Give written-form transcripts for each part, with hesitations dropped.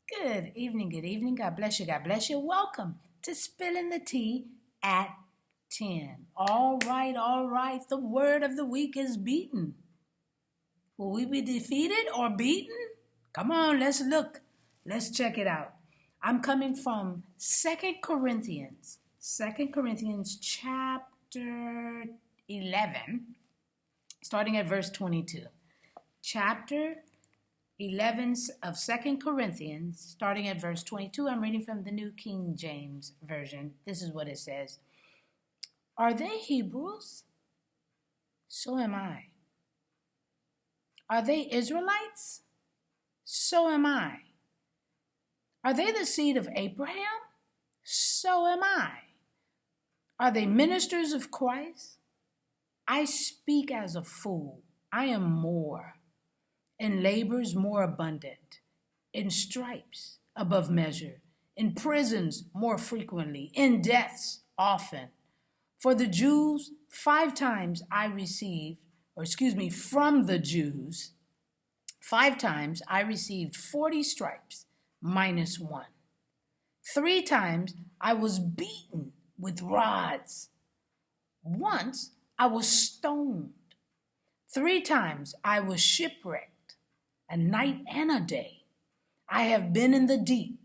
Good evening, good evening. God bless you, God bless you. Welcome to Spilling the Tea at 10. All right. The word of the week is beaten. Will we be defeated or beaten? Come on, let's look. Let's check it out. I'm coming from Second Corinthians. Second Corinthians chapter 11, starting at verse 22. Chapter 11 of Second Corinthians, starting at verse 22. I'm reading from the New King James Version. This is what it says. Are they Hebrews? So am I. Are they Israelites? So am I. Are they the seed of Abraham? So am I. Are they ministers of Christ? I speak as a fool. I am more. In labors more abundant, in stripes above measure, in prisons more frequently, in deaths often. For the Jews, 5 times I received, from the Jews, 5 times I received 40 stripes minus 1. 3 times I was beaten with rods. Once I was stoned. 3 times I was shipwrecked. A night and a day. I have been in the deep,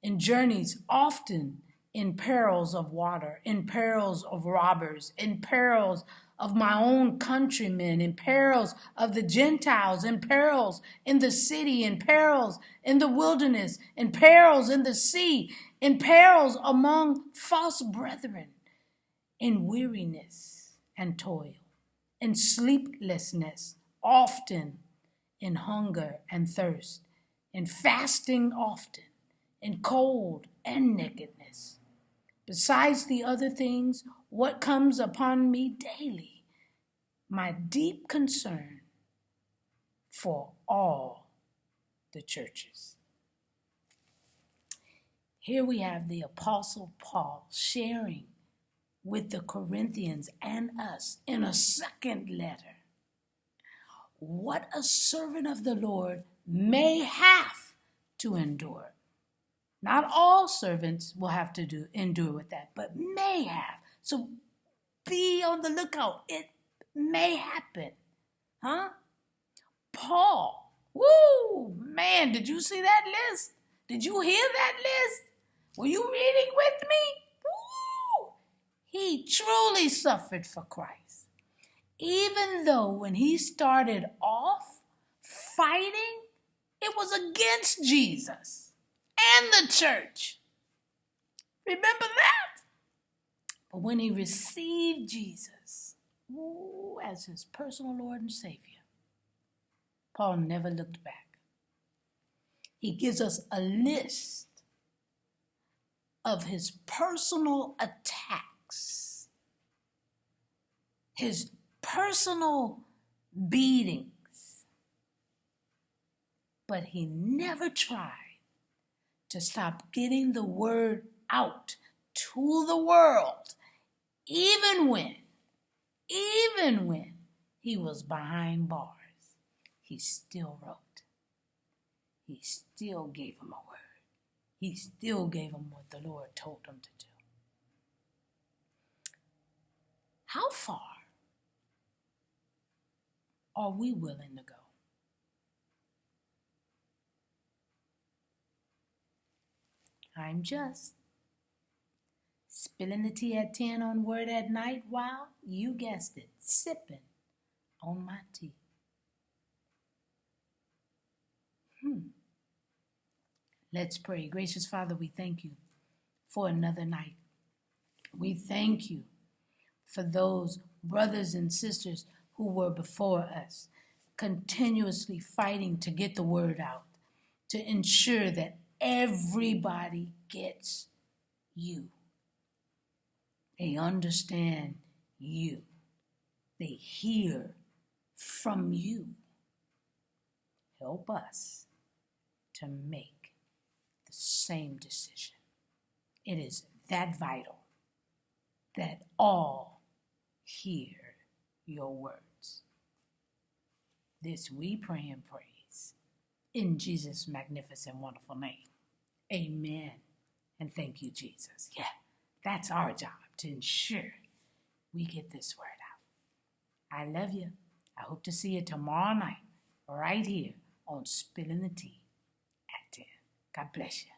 in journeys often, in perils of water, in perils of robbers, in perils of my own countrymen, in perils of the Gentiles, in perils in the city, in perils in the wilderness, in perils in the sea, in perils among false brethren, in weariness and toil, in sleeplessness often, in hunger and thirst, in fasting often, in cold and nakedness. Besides the other things, what comes upon me daily, my deep concern for all the churches. Here we have the Apostle Paul sharing with the Corinthians and us in a second letter what a servant of the Lord may have to endure. Not all servants will have to endure with that, but may have. So be on the lookout. It may happen. Paul. Woo! Man, did you see that list? Did you hear that list? Were you reading with me? Woo! He truly suffered for Christ. Even though when he started off fighting, it was against Jesus and the church. Remember that? But when he received Jesus as his personal Lord and Savior, Paul never looked back. He gives us a list of his personal attacks, his personal beatings, but he never tried to stop getting the word out to the world, even when he was behind bars. He still wrote. He still gave him a word. He still gave him what the Lord told him to do. How far are we willing to go? I'm just spilling the tea at 10 on Word at Night while, you guessed it, sipping on my tea. Let's pray. Gracious Father, we thank you for another night. We thank you for those brothers and sisters who were before us, continuously fighting to get the word out, to ensure that everybody gets you. They understand you. They hear from you. Help us to make the same decision. It is that vital that all hear your words. This we pray and praise in Jesus' magnificent, wonderful name. Amen. And thank you, Jesus. Yeah, that's our job, to ensure we get this word out. I love you. I hope to see you tomorrow night right here on Spilling the Tea at 10. God bless you.